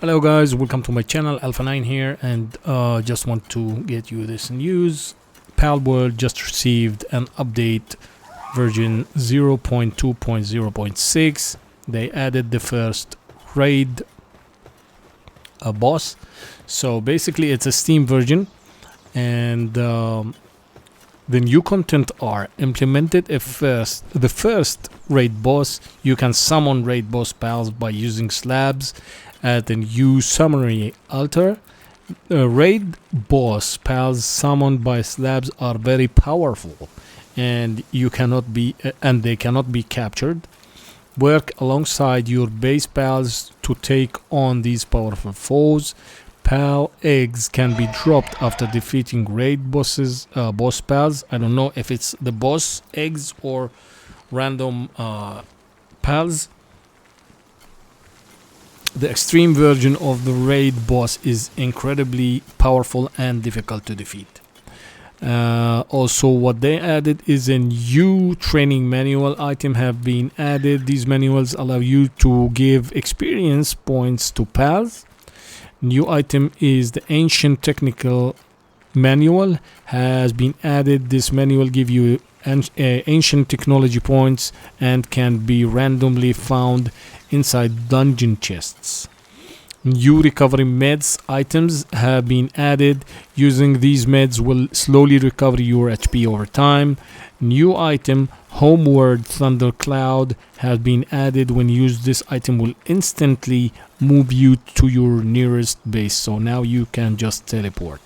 Hello guys, welcome to my channel. AlphaNine here, and just want to get you this news. Palworld just received an update, version 0.2.0.6. They added the first raid boss. So basically it's a Steam version, and the new content are implemented. The first raid boss, you can summon raid boss pals by using slabs at the new summary altar. Raid boss pals summoned by slabs are very powerful, and they cannot be captured. Work alongside your base pals to take on these powerful foes. Pal eggs can be dropped after defeating raid boss pals. I don't know if it's the boss eggs or random pals. The extreme version of the raid boss is incredibly powerful and difficult to defeat. Also, what they added is a new training manual item have been added. These manuals allow you to give experience points to pals. New item is the ancient technical manual has been added. This manual give you ancient technology points and can be randomly found inside dungeon chests. New recovery meds items have been added. Using these meds will slowly recover your HP over time. New item Homeward Thundercloud has been added. When used, this item will instantly move you to your nearest base, so now you can just teleport.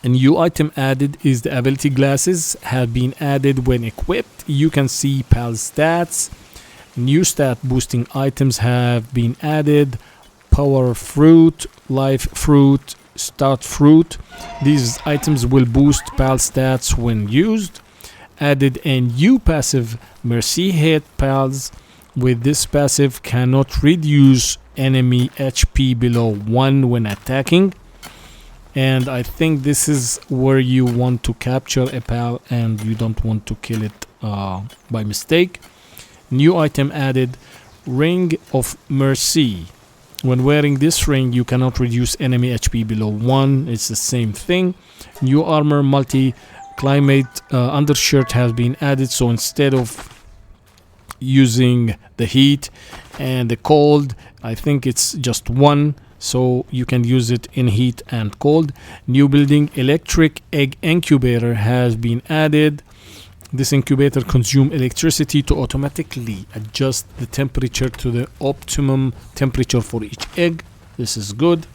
A new item added is the ability glasses have been added. When equipped, you can see pal stats. New stat boosting items have been added. Power fruit, life fruit, start fruit. These items will boost pal stats when used. Added a new passive, Mercy Hit pals. With this passive cannot reduce enemy HP below 1 when attacking. And I think this is where you want to capture a pal and you don't want to kill it by mistake. New item added, Ring of Mercy. When wearing this ring, you cannot reduce enemy HP below 1. It's the same thing. New armor multi-climate undershirt has been added, so instead of using the heat and the cold, I think it's just one, so you can use it in heat and cold. New building electric egg incubator has been added. This incubator consumes electricity to automatically adjust the temperature to the optimum temperature for each egg. This is good.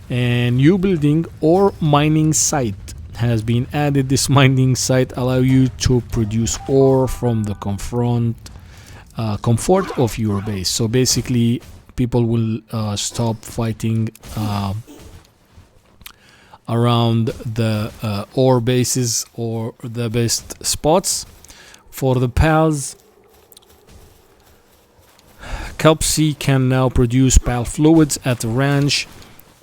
And new building or mining site has been added. This mining site allows you to produce ore from the comfort of your base. So basically, people will stop fighting around the ore bases or the best spots. For the pals, Kelpsy can now produce pal fluids at the ranch.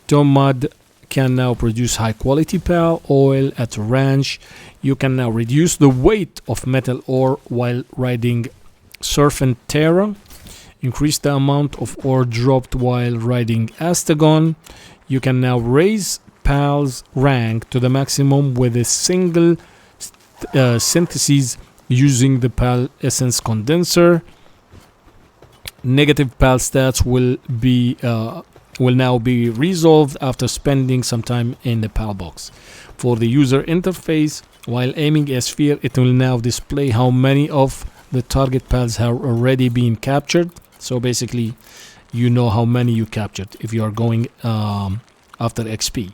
Tomad can now produce high quality pal oil at the ranch. You can now reduce the weight of metal ore while riding Serpent Terra. Increase the amount of ore dropped while riding Astagon. You can now raise pal's rank to the maximum with a single synthesis using the pal essence condenser. Negative pal stats will now be resolved after spending some time in the pal box. For the user interface, while aiming a sphere, it will now display how many of the target pals have already been captured. So basically, you know how many you captured if you are going after XP.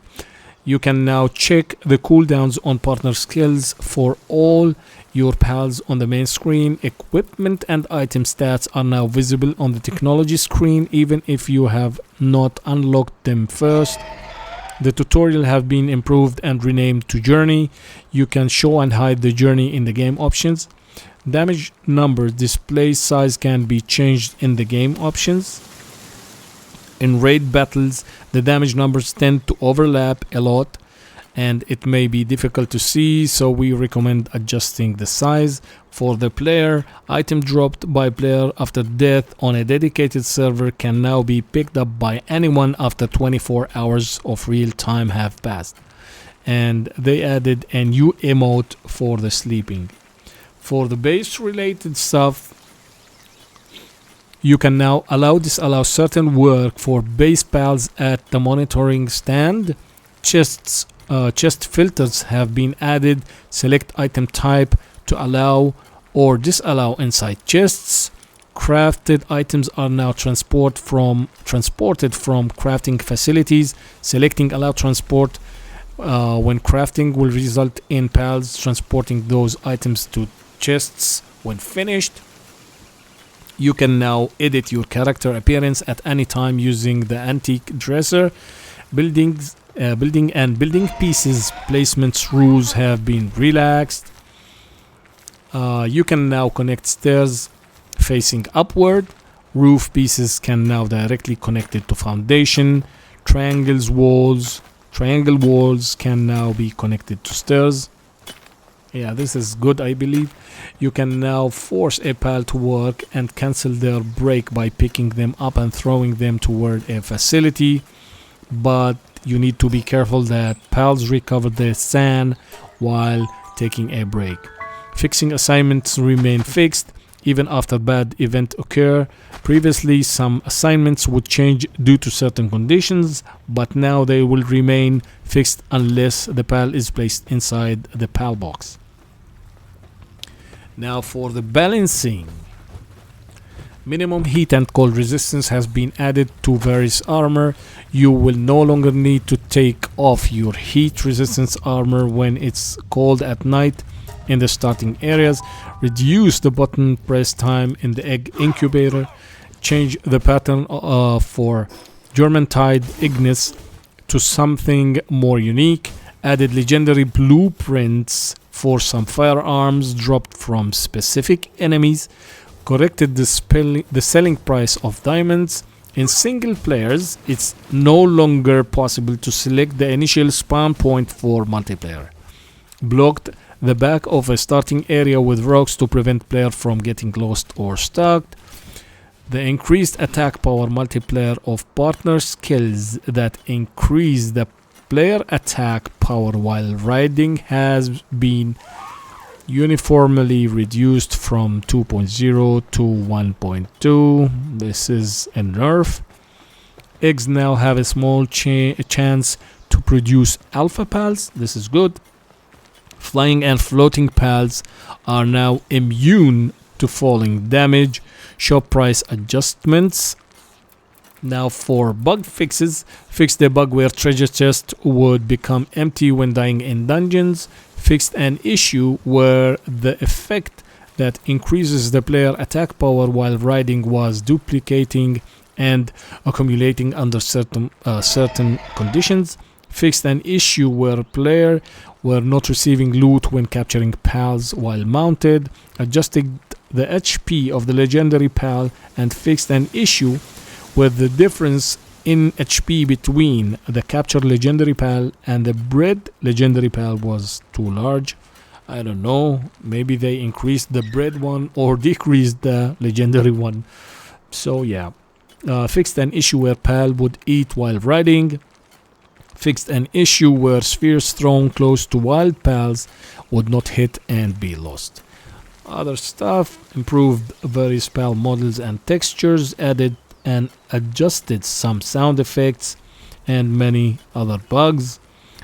You can now check the cooldowns on partner skills for all your pals on the main screen. Equipment and item stats are now visible on the technology screen, even if you have not unlocked them first. The tutorial have been improved and renamed to Journey. You can show and hide the journey in the game options. Damage numbers display size can be changed in the game options. In raid battles, the damage numbers tend to overlap a lot. and it may be difficult to see, so we recommend adjusting the size. For the player, item dropped by player after death on a dedicated server can now be picked up by anyone after 24 hours of real time have passed. And they added a new emote for the sleeping. For the base related stuff, you can now disallow certain work for base pals at the monitoring stand. Chest filters have been added. Select item type to allow or disallow inside chests. Crafted items are now transported from crafting facilities. Selecting allow transport when crafting will result in pals transporting those items to chests when finished. You can now edit your character appearance at any time using the antique dresser. Building pieces placements rules have been relaxed. You can now connect stairs facing upward. Roof pieces can now directly connect it to foundation. Triangle walls can now be connected to stairs. Yeah, this is good, I believe. You can now force a pal to work and cancel their break by picking them up and throwing them toward a facility. But you need to be careful that pals recover their sand while taking a break. Fixing assignments remain fixed even after bad event occur. Previously, some assignments would change due to certain conditions, but now they will remain fixed unless the pal is placed inside the pal box. Now for the balancing. Minimum heat and cold resistance has been added to various armor. You will no longer need to take off your heat resistance armor when it's cold at night in the starting areas. Reduce the button press time in the egg incubator. Change the pattern for German-tide Ignis to something more unique. Added legendary blueprints for some firearms dropped from specific enemies. Corrected the selling price of diamonds. In single players, it's no longer possible to select the initial spawn point for multiplayer. Blocked the back of a starting area with rocks to prevent player from getting lost or stuck. The increased attack power multiplier of partner skills that increase the player attack power while riding has been uniformly reduced from 2.0 to 1.2. This is a nerf. Eggs now have a small chance to produce alpha pals. This is good. Flying and floating pals are now immune to falling damage. Shop price adjustments. Now for bug fixes. Fix the bug where treasure chest would become empty when dying in dungeons. Fixed an issue where the effect that increases the player attack power while riding was duplicating and accumulating under certain conditions. Fixed an issue where player were not receiving loot when capturing pals while mounted. Adjusted the HP of the legendary pal and fixed an issue with the difference in HP between the captured legendary pal and the bred legendary pal was too large. I don't know, maybe they increased the bred one or decreased the legendary one. So yeah, fixed an issue where pal would eat while riding. Fixed an issue where spheres thrown close to wild pals would not hit and be lost. Other stuff, improved various pal models and textures, added and adjusted some sound effects and many other bugs.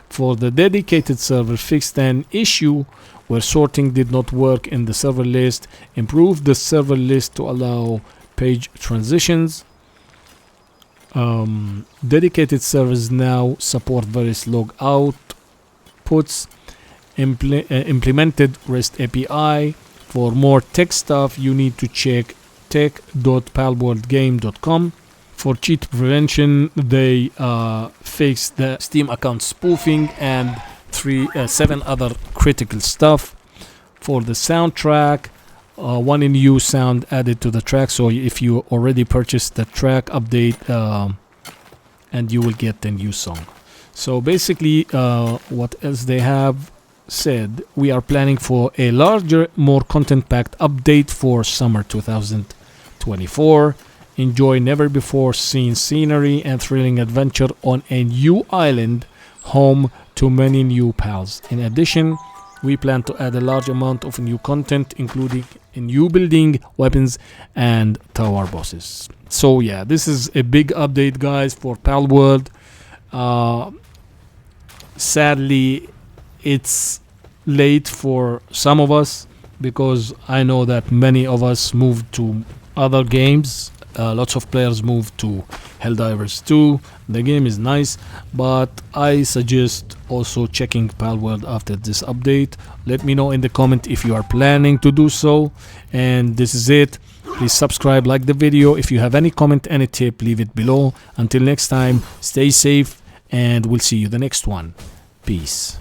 For the dedicated server, fixed an issue where sorting did not work in the server list, improved the server list to allow page transitions. Dedicated servers now support various log outputs. Implemented REST API. For more tech stuff, you need to check tech.palworldgame.com. For cheat prevention, they fixed the Steam account spoofing and 7 other critical stuff. For the soundtrack, one new sound added to the track, so if you already purchased the track, update and you will get the new song. So basically, what else they have said, we are planning for a larger, more content-packed update for summer 2024. Enjoy never before seen scenery and thrilling adventure on a new island, home to many new pals. In addition, we plan to add a large amount of new content, including a new building, weapons, and tower bosses. So yeah, this is a big update, guys, for Palworld. Sadly, it's late for some of us because I know that many of us moved to other games. Lots of players moved to Helldivers 2. The game is nice, but I suggest also checking Palworld after this update. Let me know in the comment if you are planning to do so. And this is it. Please subscribe, like the video. If you have any comment, any tip, leave it below. Until next time, stay safe, and we'll see you the next one. Peace.